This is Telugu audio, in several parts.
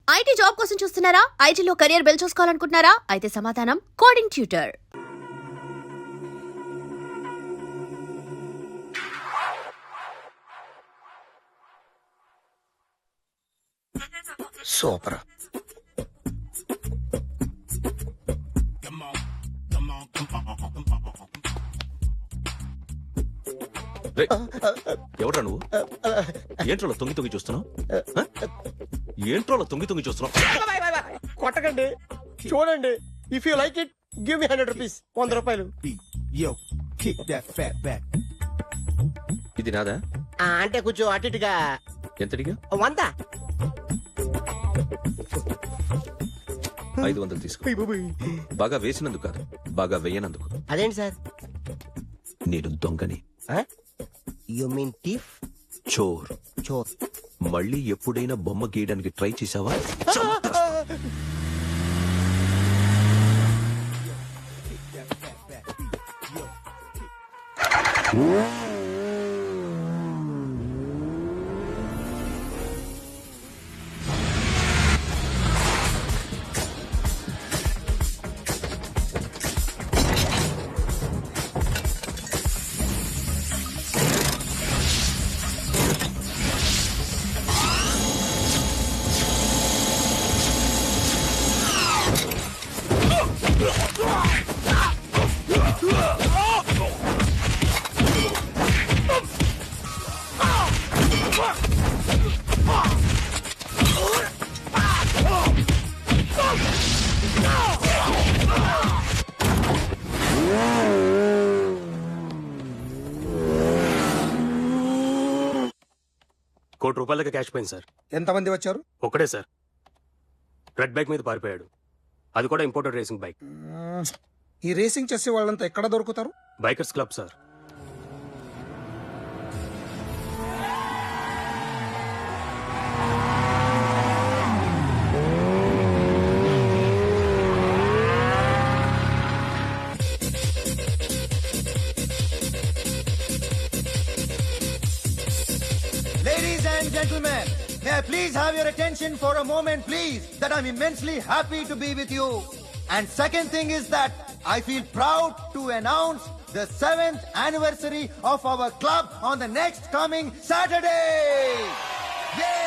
ఐటీ జాబ్ కోసం చూస్తున్నారా? ఐటీలో కెరియర్ బిల్డ్ చూసుకోవాలనుకుంటున్నారా? అయితే సమాధానం కోడింగ్ ట్యూటర్. సూపర్. ఎవడ్రా నువ్వు? ఏంట్రోలో తొంగి తొంగి చూస్తున్నావు? ఏంట్రోలో తొంగి తొంగి చూస్తున్నావు? కొట్టకండి, చూడండి. If you like it give me 100 rupees. 100 రూపాయలు. ఇది నాదా? అంటే కొంచెం అటు ఇటుగా. ఎంతడిగా? 100. 500 తీసుకో. బాగా వేసినందుకు కాదు, బాగా వెయ్యనందుకు. అదేంటి సార్? నేను దొంగని. You mean thief? చోర్. చోర్. మళ్ళీ ఎప్పుడైనా బొమ్మ గీయడానికి ట్రై చేసావా? ₹1,00,00,000 క్యాష్ పోయింది సార్. ఎంతమంది వచ్చారు? ఒక్కడే సార్. రెడ్ బైక్ మీద పారిపోయాడు. అది కూడా ఇంపోర్టెడ్ రేసింగ్ బైక్. ఈ రేసింగ్ చేసే వాళ్ళంతా ఎక్కడ దొరుకుతారు? Bikers club sir. Ladies and gentlemen, may I please have your attention for a moment, please, that I'm immensely happy to be with you. And second thing is that I feel proud to announce the 7th anniversary of our club on the next coming Saturday. Yay!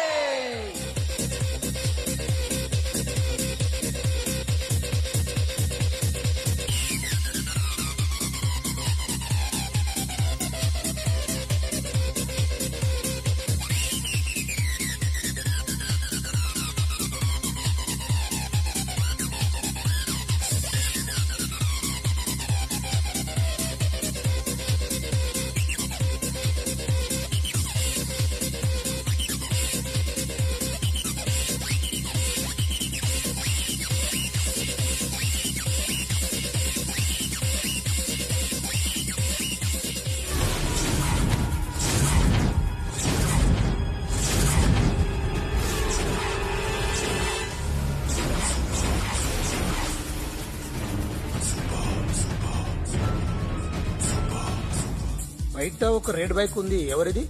బయట ఒక రెడ్ బైక్ ఉంది. ఎవరిది?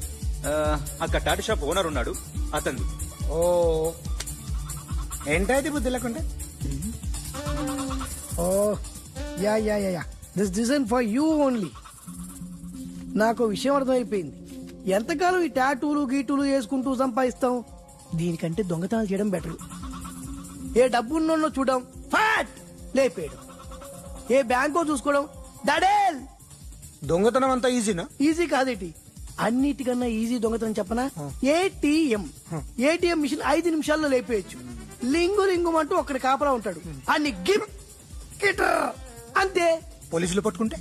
అక్కడ టాటా షాప్ ఓనర్ ఉన్నాడు, అతను. ఓ, ఏంటది బుద్ధి లేకుండా? Oh yeah yeah yeah yeah this design for you only. నాకు విషయం అర్థమైపోయింది. ఎంతకాలం ఈ టాటూలు గీటూలు వేసుకుంటూ సంపాదిస్తాం? దీనికంటే దొంగతనాలు చేయడం బెటర్. ఏ డబ్బున్నో చూడడం ఫాట్ లేపేయడం, ఏ బ్యాంకో చూసుకోవడం దడేల్. దొంగతనం అంతా ఈజీనా? ఈజీ కాదేటి, అన్నిటికన్నా ఈజీ దొంగతనం చెప్పనా? ఏటీఎం మిషన్ 5 నిమిషాల్లో లేపేయచ్చు. లింగు లింగుమంటూ ఒక్కడి కాపలా ఉంటాడు, అన్ని గిమ్ గిటర్ అంతే. పోలీసులు పట్టుకుంటే?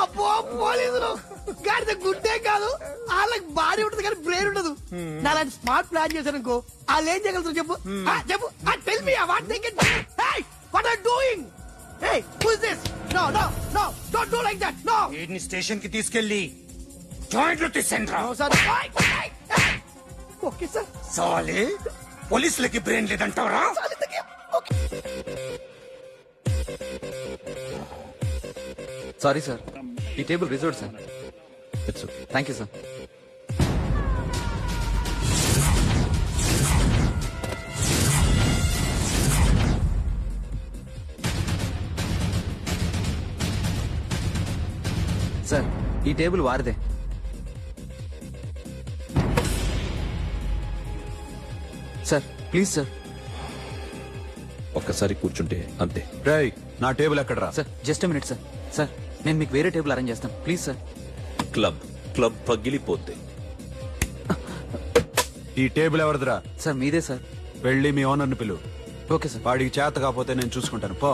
అబ్బో, పోలీసులు గాడిద గుడ్డే కాదు, వాళ్ళకి బాడీ ఉంటుంది కానీ బ్రెయిన్ ఉండదు. నా లాంటి స్మార్ట్ ప్లాన్ చేశారనుకో, వాళ్ళు ఏం చేయగలుగుతారు చెప్పు? చెప్పు, tell me what they can. Hey, what are doing? Hey, who is this? No, no, no, don't do like that, no. వీడిని స్టేషన్ కి తీసుకెళ్లి జాయింట్లు తీసేంద్రా. No, sir. Okay, sir. సాలే, పోలీసులకి బ్రెయిన్ లేదంటారా? సారీ సార్, ఈ table reserved sir. It's okay. Thank you sir. ఈ టేబుల్ వారిదే. Sir please sir. ఒక్కసారి కూర్చుంటే అంతే. రేయ్ నా టేబుల్ ఎక్కడరా? Sir just minute sir. Sir నేను మీకు వేరే టేబుల్ అరేంజ్ చేస్తాను ప్లీజ్ సార్. క్లబ్ పగిలిపోద్ది. ఈ టేబుల్ ఎవరిదిరా? సార్ మీదే సార్. వెళ్ళి మీ ఓనర్ని పిలువు. Okay sir. వాడికి చేత కాకపోతే నేను చూసుకుంటాను పో.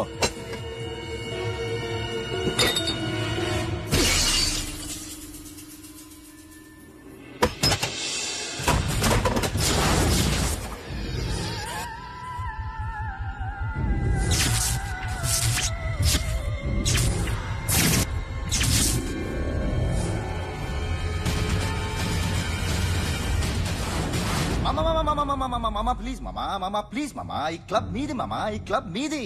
మామా ప్లీజ్ మామా ప్లీజ్ మామా, ఈ క్లబ్ మీది మామా, ఈ క్లబ్ మీది.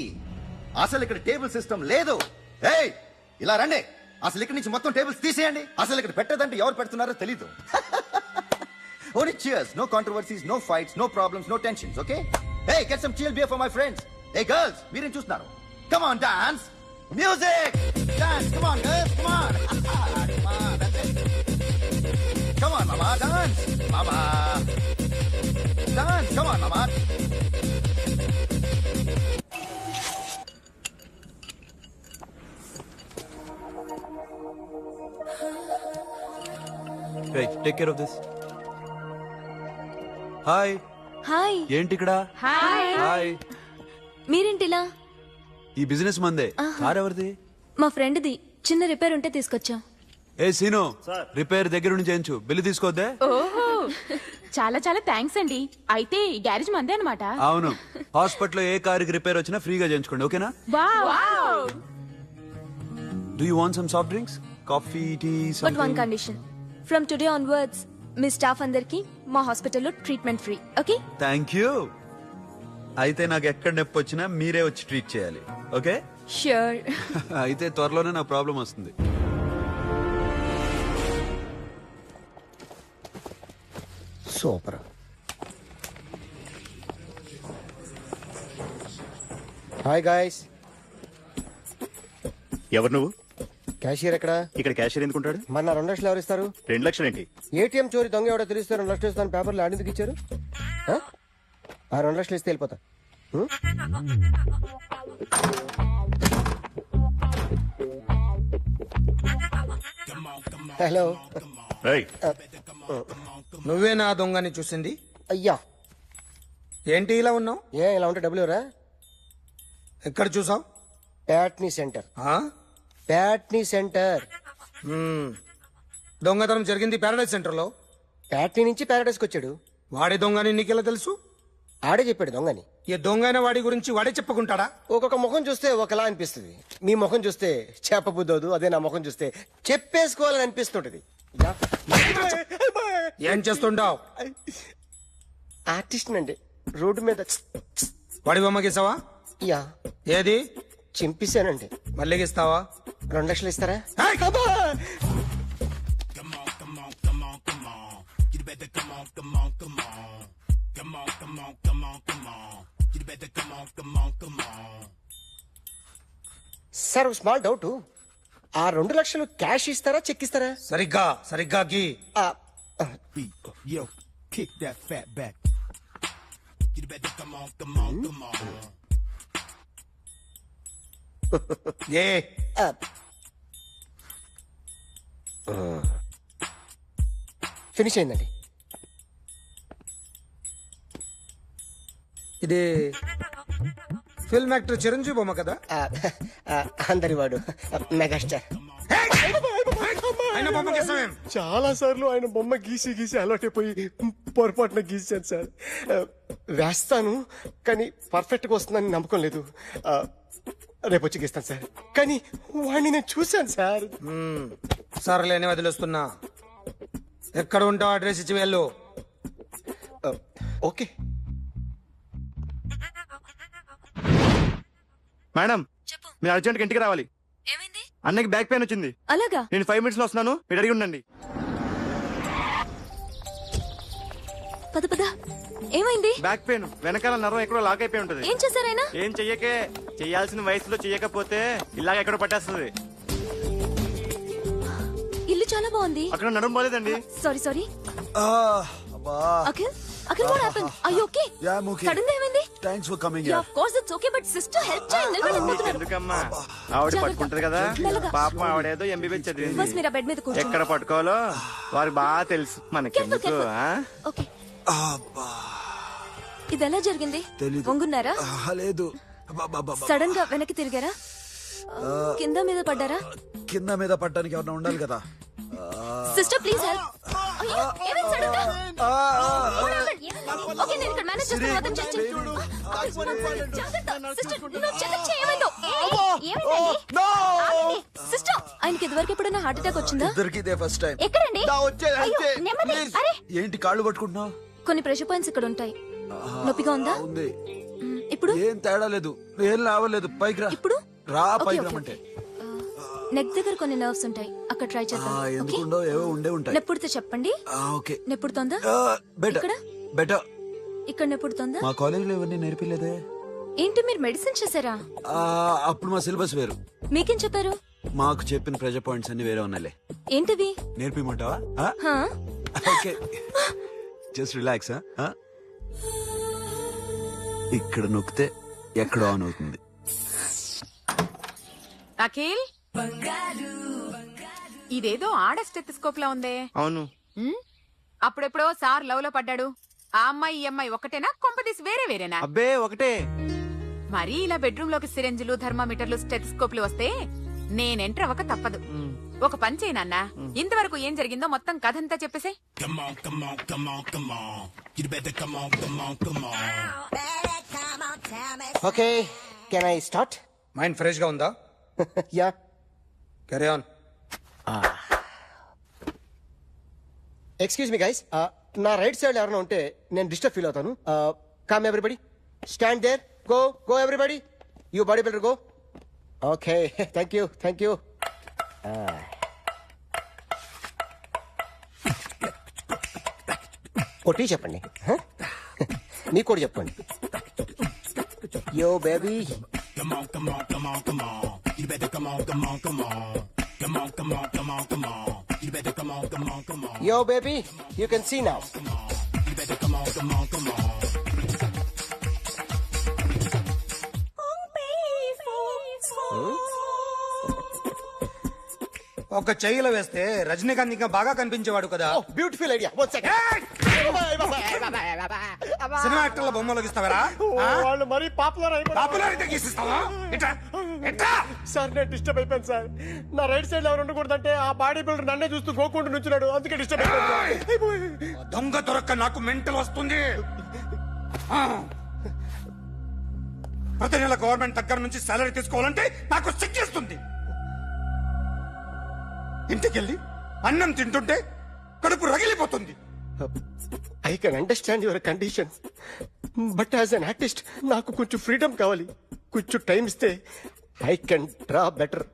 అసలు ఇక్కడ టేబుల్ సిస్టమ్ లేదు. ఏయ్ ఇలా రండి, అసలు ఇక్కడ నుంచి మొత్తం టేబుల్స్ తీసేయండి. అసలు ఇక్కడ పెట్టదంటే ఎవరు పెడుతున్నారో తెలీదు. Only cheers, no controversies, no fights, no problems, no tensions, okay? Hey, get some chill beer for my friends. Hey girls, మీరేం చూస్తున్నారు? Come on, dance. Music. Dance, come on girls, come on. Come on, that's it. Come on, mama, dance. Mama. Dance, come on, mama. Take care of this. Hi. Hi. ఏంటి ఇక్కడ? హాయ్. మీరేంటిలా? ఈ బిజినెస్ మందే. కార్ ఎవరిది? మా ఫ్రెండ్ది. చిన్న రిపేర్ ఉంటే తీసుకొచ్చాం. ఏ సీను, రిపేర్ దగ్గర నుంచి చేయించు. బిల్లు తీసుకోద్దే. ఓహో చాలా చాలా థ్యాంక్స్ అండి. అయితే ఈ గ్యారేజ్ మందే అన్నమాట. అవును, హాస్పిటల్లో ఏ కారుకి రిపేర్ వచ్చినా ఫ్రీగా చేయించుకోండి, ఓకేనా? Wow. Do you want some soft drinks, coffee, tea, but one something? Condition. From today onwards మీ స్టాఫ్ అందరికి మా హాస్పిటల్లో treatment free. Okay? Thank you. అయితే నాకు ఎక్కడ నొప్పి వచ్చినా మీరే వచ్చి ట్రీట్ చేయాలి, ఓకే? ష్యూర్. అయితే త్వరలోనే నా ప్రాబ్లం వస్తుంది. సూపర్. Hi guys. ఎవరు నువ్వు? క్యాషియర్ ఎక్కడ? ఇక్కడ క్యాషియర్ ఎందుకుంటాడు? మన 2 లక్షలు ఎవరు ఇస్తారు? 2 లక్షలు ఏంటి? ఏటీఎం చోరీ దొంగ ఎవడో తెలిస్తే 2 లక్షలు ఇస్తాను పేపర్లు ఆడిందుకు ఇచ్చారు. ఆ 2 లక్షలు ఇస్తే వెళ్ళిపోతా. హలో. ఏయ్, నువ్వే నా దొంగని చూసింది? అయ్యా, ఏంటి ఇలా ఉన్నావు? ఏ ఇలా ఉంటే డబ్బులు ఎవరా? ఎక్కడ చూసావు? ప్యాట్నీ సెంటర్. ప్యాట్నీ సెంటర్. దొంగతనం జరిగింది ప్యారడైజ్ సెంటర్ లో. ప్యాట్నీ నుంచి ప్యారడైస్కి వచ్చాడు. వాడే దొంగని నీకెలా తెలుసు? ఆడే చెప్పాడు దొంగని. ఈ దొంగైన వాడి గురించి వాడే చెప్పుకుంటాడా? ఒక్కొక్క ముఖం చూస్తే ఒకలా అనిపిస్తుంది. మీ ముఖం చూస్తే చెప్పబుద్దోదు, అదే నా ముఖం చూస్తే చెప్పేసుకోవాలని అనిపిస్తుంటది. ఏం చేస్తుంటావు? ఆర్టిస్ట్ అండి. రోడ్డు మీద వాడి బొమ్మ గీసావా? యా, ఏది? చింపేశానండి. మళ్ళీ గీస్తావా? 2 లక్షలు ఇస్తారా? సార్ స్మాల్ డౌట్, ఆ 2 లక్షలు క్యాష్ ఇస్తారా చెక్ ఇస్తారా? సరిగ్గా గీ. ఏ ఫినిష్ అయిందండి. ఇది ఫిల్మ్ యాక్టర్ చిరంజీవి బొమ్మ కదా? అందరి వాడు మెగాస్టార్. ఆయన బొమ్మ గీసావేం? చాలా సార్లు ఆయన బొమ్మ గీసి గీసి అలవాటైపోయి పొరపాటున గీసాను సార్. వేస్తాను కానీ పర్ఫెక్ట్ గా వస్తుందని నమ్మకం లేదు. రేపు వచ్చి గీస్తాను సార్. కానీ వాడిని నేను చూశాను సార్. సర్లేని వదిలేస్తున్నా. ఎక్కడ ఉంటావు అడ్రస్ ఇచ్చి వెళ్ళు. ఓకే మేడం చెప్పు. మీరు అర్జెంట్గా ఇంటికి రావాలి. ఏమైంది? అన్నకి బ్యాక్ పెయిన్ వచ్చింది. అలాగా? నేను 5 minutes లో వస్తున్నాను, మీరు అడిగి ఉండండి. పద. ఏమైంది? బ్యాక్ పెయిన్, వెనకాల నరం ఎక్కడో లాక్ అయిపోయి ఉంటుంది. ఏం చేశారైనా? ఏం చెయ్యకే, చెయ్యాల్సిన వయసులో చెయ్యకపోతే ఇలాగ ఎక్కడో పట్టేస్తుంది. ఇల్లు చాలా బాగుంది. అక్కడ నడుము బాలేదండి. Sorry Akhil what happened? Are you okay? Yeah, I'm okay. Sudden గా ఏమైంది? Thanks for coming Yeah, of course it's okay, but sister help చేయండి. నిలబడలేకపోతున్నారు. ఎందుకమ్మా ఆవిడ పట్టుకుంటది కదా, మెల్లగా. పాపం ఆవిడేదో ఎంబీబీ చదివింది. ఫస్ట్ మీరు ఆ బెడ్ మీద కూర్చోండి. ఎక్కడ పట్టుకోవాలో వారికి బాగా తెలుసు. మనకెందుకు? Careful. ఆ? ఓకే. ఇది ఎలా జరిగింది? వంగున్నారా? లేదు, సడన్ గా వెనక్కి తిరిగారా? కింద మీద పడ్డారా? కింద మీద పట్టడానికి ఎవరైనా ఉండాలి కదా. Sister please help. అయ్యో ఏమైంది సడన్ గా? ఓకే నేను ఇక్కడ మేనేజ్ చేస్తాను. వదం చేయండి. సిస్టర్ నువ్వు చెక్ చేయమందో. ఏమైంది? సిస్టర్ ఆయనకి ఇదివరకు ఎప్పుడైనా హార్ట్ అటాక్ వచ్చిందా? ఇద్దరికి ఇదే ఫస్ట్ టైం. ఎక్కడండి? అయ్యో, నెమ్మది. అరే ఏంటి కాళ్ళు పట్టుకుంటున్నావు? కొన్ని ప్రెషర్ పాయింట్స్ ఇక్కడ ఉంటాయి. నొప్పిగా ఉందా? ఉంది. ఇప్పుడు ఏం తేడా లేదు, ఏం లావలేదు. పైకి రా. ఇప్పుడు రా, ఓకే, పైకి ఓకే, రమ్మంటే. నెక్ దగ్గర కొన్ని నర్వ్స్ ఉంటాయి, అక్కడ ట్రై చేద్దాం. ఓకే? ఎందుకుండో ఏవో ఉండే ఉంటాయి. నెప్పుడుతో చెప్పండి. ఓకే. నెప్పుడుతోందా? బెటర్ ఇక్కడ బెటర్. ఇక్కడ నెప్పుడుతోందా? మా కాలేజీలో ఇవన్నీ నేర్పిలేదే. ఏంటి మీరు మెడిసిన్ చేశారా? అప్పుడు మా సిలబస్ వేరు. మీకేం చెప్పారు? మాకు చెప్పిన ప్రెజర్ పాయింట్స్ అన్ని వేరే ఉన్నాలే. ఏంటివి? నేర్పిమంటావా? హా? Okay, just relax. ఇక్కడ నొక్కితే ఎక్కడ ఆన్ అవుతుంది. అఖిల్ ఇదేదో ఆడ స్టెథోస్కోప్ లా ఉందే. అవును. అప్పుడెప్పుడో సార్ లవ్ లో పడ్డాడు. ఆ అమ్మాయి ఈ అమ్మాయి ఒకటేనా, కొంపదీసి వేరే వేరేనా? అబ్బే ఒకటే. మరీ ఇలా బెడ్రూమ్ లోకి సిరెంజులు, థర్మామీటర్లు, స్టెథోస్కోప్లు వస్తే నేను ఎంటర్ అవ్వక తప్పదు. ఒక పని చేయి నాన్న, ఇంతవరకు ఏం జరిగిందో మొత్తం కథంతా చెప్పేసే. Okay, can I start? Mind fresh గా ఉందా? Yeah. Carry on. Excuse me guys, నా రైట్ సైడ్ ఎవరైనా ఉంటే నేను డిస్టర్బ్ ఫీల్ అవుతాను. Come everybody, stand there, go go everybody, you body builder go. Okay, thank you thank you. కొట్టి చెప్పండి, మీకు కూడా చెప్పండి. Yo baby, yo baby, you can see now. ఒక చెయ్యిలో వేస్తే రజనీకాంత్ ఇంకా బాగా కనిపించేవాడు కదా. Oh, beautiful idea. One second. సినిమా యాక్టర్ల బొమ్మలోకి ఇస్తావరా? వాళ్ళు మరీ పాపులర్ అయిపోయారు. పాపులర్ అయితే గీసిస్తావా? సార్ నేను డిస్టర్బ్ అయిపోయాను సార్. నా రైట్ సైడ్ ఎవరు ఉండకూడదంటే ఆ బాడీ బిల్డర్ నన్నే చూస్తూ గోకుంటూ నుంచున్నాడు, అందుకే డిస్టర్బ్ అయిపోయాను. దొంగ దొరక్క నాకు మెంటల్ వస్తుంది. ప్రతి నెల గవర్నమెంట్ దగ్గర నుంచి సాలరీ తీసుకోవాలంటే నాకు సిగ్గేస్తుంది. ఇంటికెళ్ళి అన్నం తింటుంటే కడుపు రగిలిపోతుంది. I can understand your condition, but as an artist నాకు కొంచెం ఫ్రీడమ్ కావాలి. కొంచెం టైం ఇస్తే I can draw better.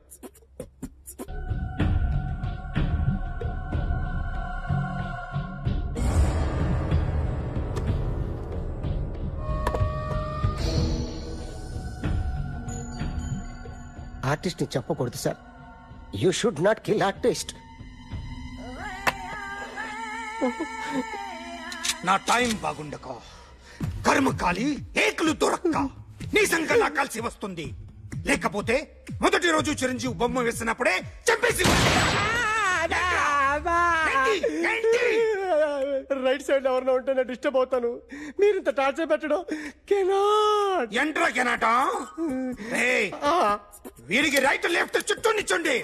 Artist ని చెప్పకూడదు sir. You should not kill artist. నా టైం బాగుండక కర్మకాలి ఏకులు దొరక్క నీ సంఘం నాకు కలిసి వస్తుంది. లేకపోతే మొదటి రోజు చిరంజీవి బొమ్మ వేసినప్పుడే చంపేసి. రైట్ సైడ్ ఎవరైనా ఉంటే నేను డిస్టర్బ్ అవుతాను. మీరు ఇంత టార్చర్ పెట్టడం కెనాట్. ఎంట్రా కెనాట. వీరికి రైట్ లెఫ్ట్ చుట్టూ నిచ్చండి.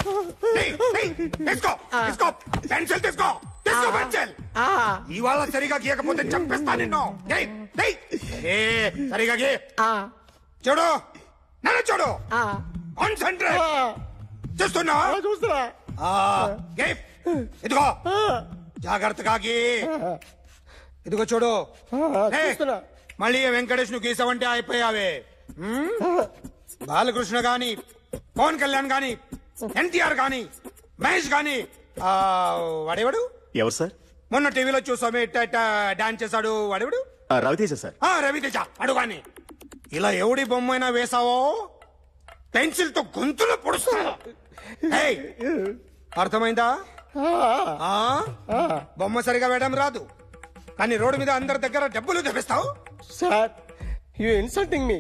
తీసుకో తీసుకో పెన్సిల్, తీసుకో తీసుకో పెన్సిల్. ఇవాళ సరిగా గీయకపోతే చంపేస్తా నిన్ను. సరిగా గీ. చూడు నన్ను చూడు. కాన్సంట్రేట్. చూస్తున్నా చూస్తున్నా. ఇదిగో జాగ్రత్తగా గీ. ఇదిగో చూడు. మళ్ళీ వెంకటేష్ ను గీసావంటే అయిపోయావే. బాలకృష్ణ గాని, పవన్ కళ్యాణ్ గాని, ఎన్టీఆర్ గాని, మహేష్ గాని, వాడేవాడు ఎవరు సార్? మొన్న టీవీలో చూసామే డాన్స్ చేశాడు వాడేవాడు? రవితేజ సార్. రవితేజ అడుగాని. ఇలా ఎవడి బొమ్మైనా వేసావో పెన్సిల్ తో గొంతులో పొడుస్తా. అర్థమైందా? బొమ్మ సరిగా వేయడం రాదు కానీ రోడ్డు మీద అందరి దగ్గర డబ్బులు తెప్పిస్తావు. Sir you insulting me.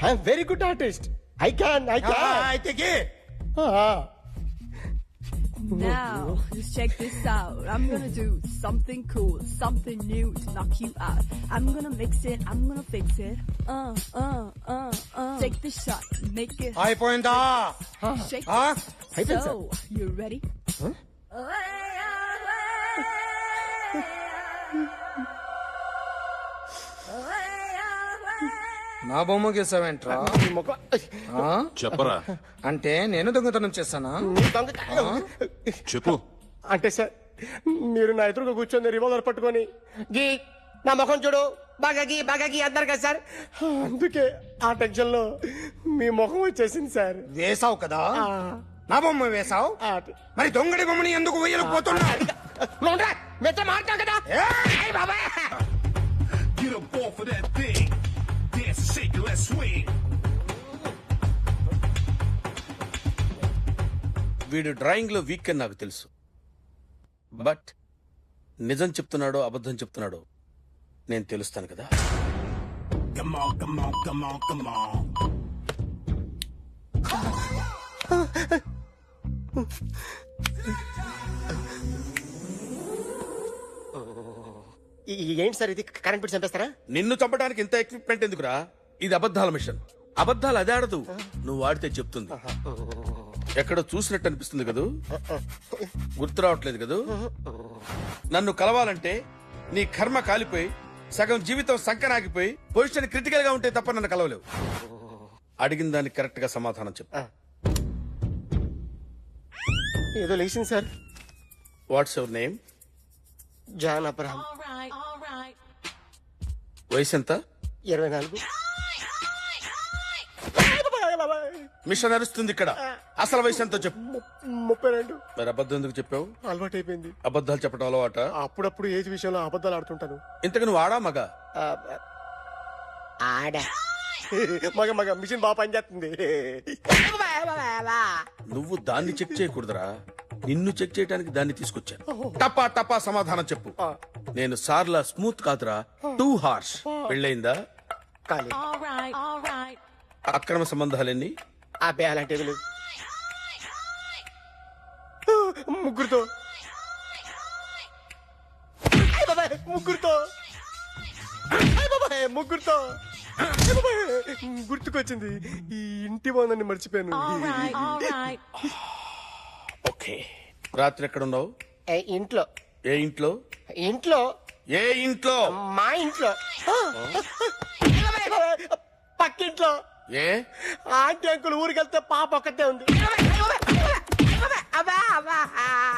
I'm very good artist. I can. అయితే గే. Now, just check this out. I'm gonna do something cool, something new to knock you out. I'm gonna mix it, I'm gonna fix it. Take the shot, make it. అయిపోయిందా? Shake అయిపోయింది it. So, you ready? నా బొమ్మ గీసావేంట్రా? చెప్పరా అంటే నేను దొంగతనం చేస్తానా? చెప్పు. అంటే సార్ మీరు నా ఎదురుగా కూర్చొని రివాల్వర్ పట్టుకొని గీ నా ముఖం చూడు బాగా గీ అన్నారు కదా సార్. అందుకే ఆ టెన్షన్ లో మీ ముఖం వచ్చేసింది సార్. వేసావు కదా, నా బొమ్మ వేసావు. మరి దొంగడి బొమ్మని ఎందుకు వేయలేకపోతున్నా? మీతో మాట్లాడు కదా. వీడు డ్రాయింగ్ లో వీక్ అని నాకు తెలుసు, బట్ నిజం చెప్తున్నాడో అబద్ధం చెప్తున్నాడో నేను తెలుస్తాను కదా. ఏంటి సార్ ఇది? కరెంట్ బిల్ చంపేస్తారా? నిన్ను చంపడానికి ఇంత ఎక్విప్మెంట్ ఎందుకురా? ఇది అబద్ధాల మిషన్. అబద్ధాలు అదే ఆడదు, నువ్వు వాడితే చెప్తుంది. ఎక్కడో చూసినట్టు అనిపిస్తుంది కదూ, గుర్తు రావట్లేదు కదూ. నన్ను కలవాలంటే నీ కర్మ కాలిపోయి సగం జీవితం సంకనాగిపోయి పొజిషన్ క్రిటికల్ గా ఉంటే తప్ప నన్ను కలవలేవు. అడిగిన దానికి కరెక్ట్ గా సమాధానం చెప్పు. ఏదో లేచింది sir. What's your name? John Abraham. వయసు ఎంత? 24. మిషన్ నడుస్తుంది ఇక్కడ. అసలు వయసు ఎంతో చెప్పు. 32. మరి అబద్ధం ఎందుకు చెప్పావు? అలవాటు అయిపోయింది. అబద్ధాలు చెప్పడం అలవాట? అప్పుడప్పుడు ఏజ్ విషయంలో అబద్ధాలు ఆడుతుంటాను. ఇంతకు నువ్వు ఆడా మగా? ఆడా. మగ మిషన్ బాగా పనిచేస్తుంది. నువ్వు దాన్ని చెక్ చేయకూడదురా, నిన్ను చెక్ చేయడానికి దాన్ని తీసుకొచ్చాను. టపా టపా సమాధానం చెప్పు. నేను సార్లా స్మూత్ కాదురా, టూ హార్ష్. పెళ్ళయిందా? కాలేదు. అక్రమ సంబంధాలెన్ని? అబ్బే అలాంటివి లేవు. ముగ్గురుతో. ముగ్గురుతో గుర్తుకొచ్చింది. ఈ ఇంటి బాగుందని మర్చిపోయాను. ఓకే. రాత్రి ఎక్కడ ఉన్నావు? ఇంట్లో. ఏ ఇంట్లో? ఇంట్లో. ఏ ఇంట్లో? మా ఇంట్లో. పక్కింట్లో. ఏ ఆంటీ అంకుల్ ఊరికి వెళ్తే పాప ఒక్కతే ఉంది.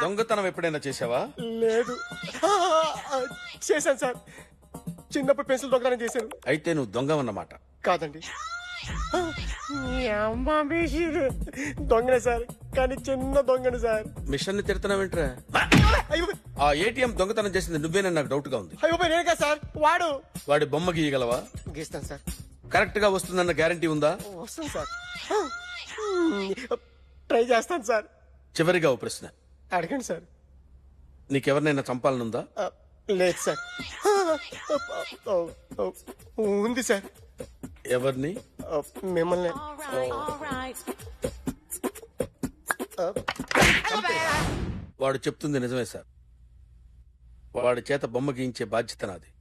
దొంగతనం ఎప్పుడైనా చేసావా? లేదు. చేశాను సార్. చిన్నప్పుడు పెన్సిల్ దొంగతనం చేశాను. అయితే నువ్వు దొంగవన్నమాట. కాదండి, దొంగనే సార్, కానీ చిన్న దొంగని సార్. మిషన్ ని తిడుతున్నావేంట్రా? ఆ ఏటీఎం దొంగతనం చేసింది నువ్వేనని నాకు డౌట్ గా ఉంది. అయ్యో నేనే కదా సార్. వాడి బొమ్మ గీయగలవా? గీస్తాను సార్. కరెక్ట్ గా వస్తుందన్న గ్యారంటీ ఉందా? వస్తాను సార్. ట్రై చేస్తాను సార్. చివరిగా ఓ ప్రశ్న అడగండి సార్. నీకెవరినైనా చంపాలనుందా? లేదు సార్. ఉంది సార్. ఎవరిని? మిమ్మల్ని. వాడు చెప్తుంది నిజమే సార్. వాడి చేత బొమ్మ గీయించే బాధ్యత నాది.